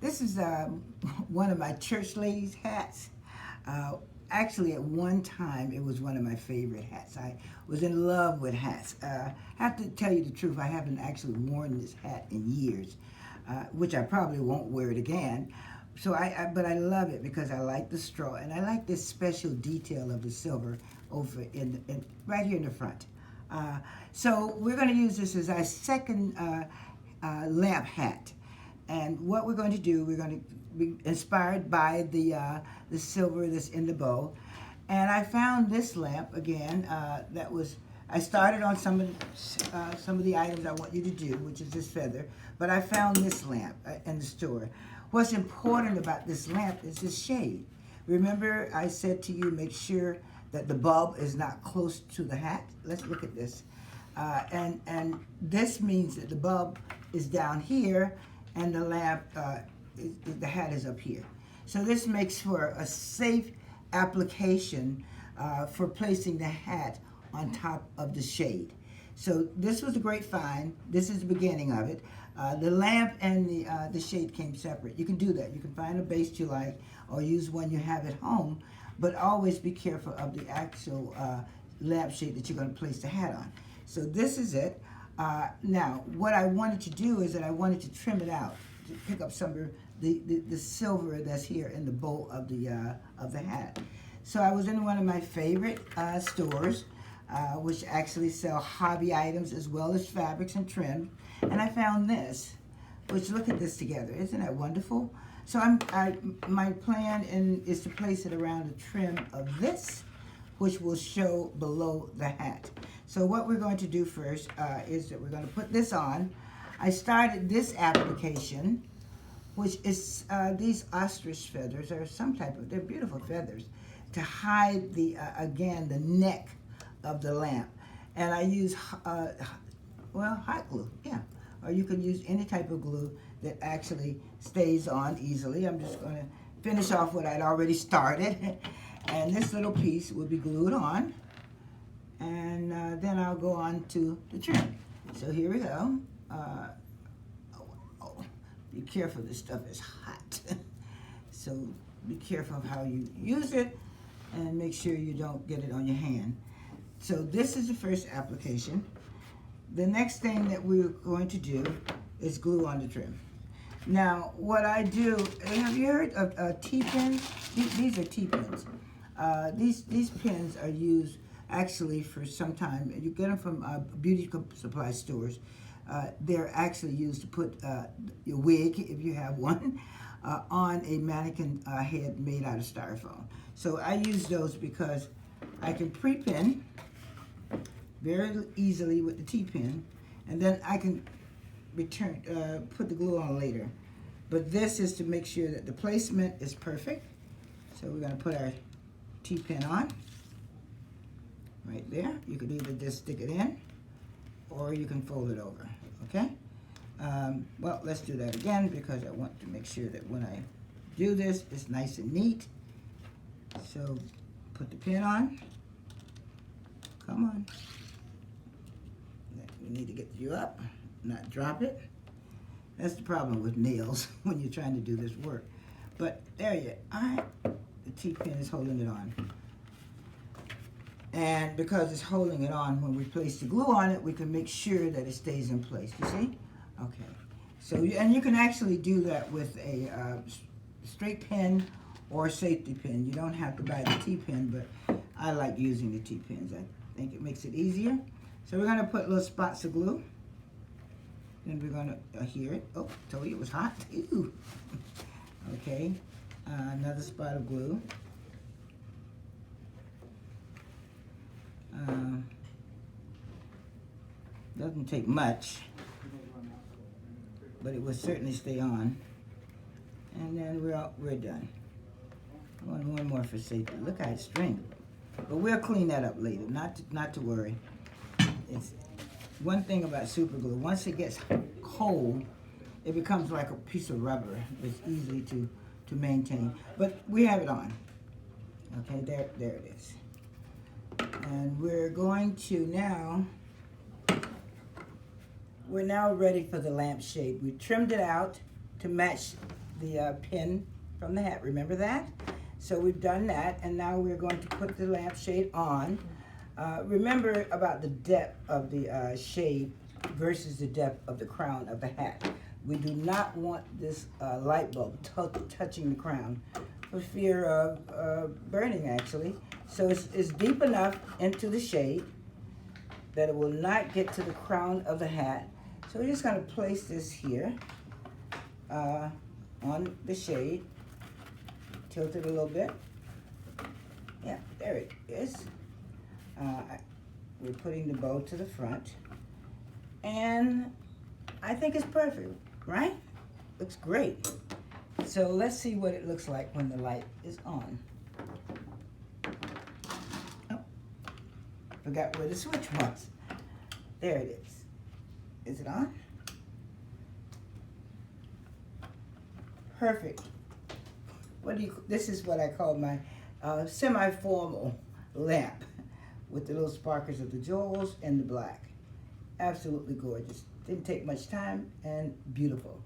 This is one of my church ladies' hats. Uh, Actually, at one time, it was one of my favorite hats. I was in love with hats. I have to tell you the truth, I haven't actually worn this hat in years, which I probably won't wear it again. But I love it because I like the straw and I like this special detail of the silver over right here in the front. Uh, so we're going to use this as our second lamp hat. And what we're going to do, we're going to be inspired by the silver that's in the bow. And I found this lamp again. I started on some of the items I want you to do, which is this feather. But I found this lamp in the store. What's important about this lamp is this shade. Remember, I said to you, make sure that the bulb is not close to the hat. Let's look at this. And this means that the bulb is down here and the lamp, the hat is up here. So this makes for a safe application for placing the hat on top of the shade. So this was a great find. This is the beginning of it. The lamp and the shade came separate. You can do that. You can find a base you like or use one you have at home, but always be careful of the actual lampshade that you're going to place the hat on. So this is it. Now, what I wanted to do is that I wanted to trim it out, to pick up some of the silver that's here in the bow of the hat. So I was in one of my favorite stores, which actually sell hobby items as well as fabrics and trim, and I found this, which look at this together. Isn't that wonderful? So my plan is to place it around the trim of this, which will show below the hat. So what we're going to do first is that we're going to put this on. I started this application, which is these ostrich feathers, or some type of, they're beautiful feathers, to hide again, the neck of the lamp. And I use, hot glue, yeah. Or you can use any type of glue that actually stays on easily. I'm just going to finish off what I'd already started. And this little piece will be glued on. And then I'll go on to the trim. So here we go. Be careful, this stuff is hot. So be careful of how you use it and make sure you don't get it on your hand. So this is the first application. The next thing that we're going to do is glue on the trim. Now, what I do, have you heard of T-pins? These are T-pins. These pins are used actually for some time. You get them from beauty supply stores. They're actually used to put your wig, if you have one, on a mannequin head made out of styrofoam. So I use those because I can pre-pin very easily with the T-pin, and then I can put the glue on later. But this is to make sure that the placement is perfect. So we're going to put our T-pin on right there. You could either just stick it in or you can fold it over, okay? Well, let's do that again because I want to make sure that when I do this, it's nice and neat. So put the pin on. Come on. We need to get you up, not drop it. That's the problem with nails when you're trying to do this work. But there you are. The T-pin is holding it on. And because it's holding it on, when we place the glue on it, we can make sure that it stays in place. You see? Okay. So, and you can actually do that with a straight pin or a safety pin. You don't have to buy the T-pin, but I like using the T-pins. I think it makes it easier. So we're going to put little spots of glue. Then we're going to hear it. Oh, told you it was hot. Ew. Okay. Another spot of glue. Doesn't take much, but it will certainly stay on. And then we're done. One more for safety. Look how it's stringy. But we'll clean that up later. Not to worry. It's one thing about super glue. Once it gets cold, it becomes like a piece of rubber. It's easy to maintain. But we have it on. Okay, there it is. And we're going to now, we're now ready for the lampshade. We trimmed it out to match the pin from the hat. Remember that? So we've done that, and now we're going to put the lampshade on. Remember about the depth of the shade versus the depth of the crown of the hat. We do not want this light bulb touching the crown for fear of burning, actually. So it's deep enough into the shade that it will not get to the crown of the hat. So we're just going to place this here on the shade. Tilt it a little bit. Yeah, there it is. We're putting the bow to the front. And I think it's perfect, right? Looks great. So let's see what it looks like when the light is on. Oh, forgot where the switch was. There it is. Is it on? Perfect. This is what I call my semi-formal lamp with the little sparkles of the jewels and the black. Absolutely gorgeous. Didn't take much time and beautiful.